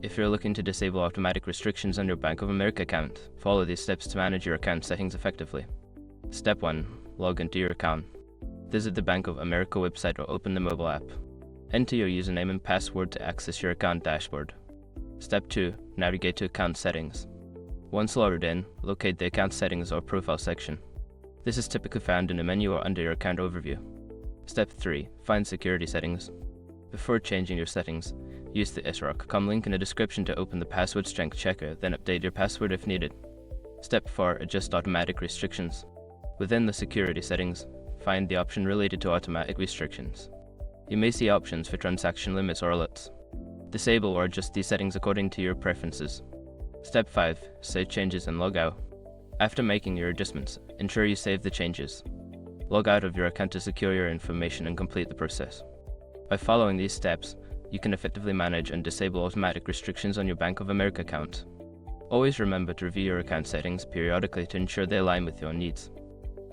If you're looking to disable automatic restrictions on your Bank of America account, follow these steps to manage your account settings effectively. Step 1. Log into your account. Visit the Bank of America website or open the mobile app. Enter your username and password to access your account dashboard. Step 2. Navigate to account settings. Once logged in, locate the account settings or profile section. This is typically found in the menu or under your account overview. Step 3. Find security settings. Before changing your settings, use the sroc.com link in the description to open the password strength checker, then update your password if needed. Step 4. Adjust automatic restrictions. Within the security settings, find the option related to automatic restrictions. You may see options for transaction limits or alerts. Disable or adjust these settings according to your preferences. Step 5. Save changes and log out. After making your adjustments, ensure you save the changes. Log out of your account to secure your information and complete the process. By following these steps, you can effectively manage and disable automatic restrictions on your Bank of America account. Always remember to review your account settings periodically to ensure they align with your needs.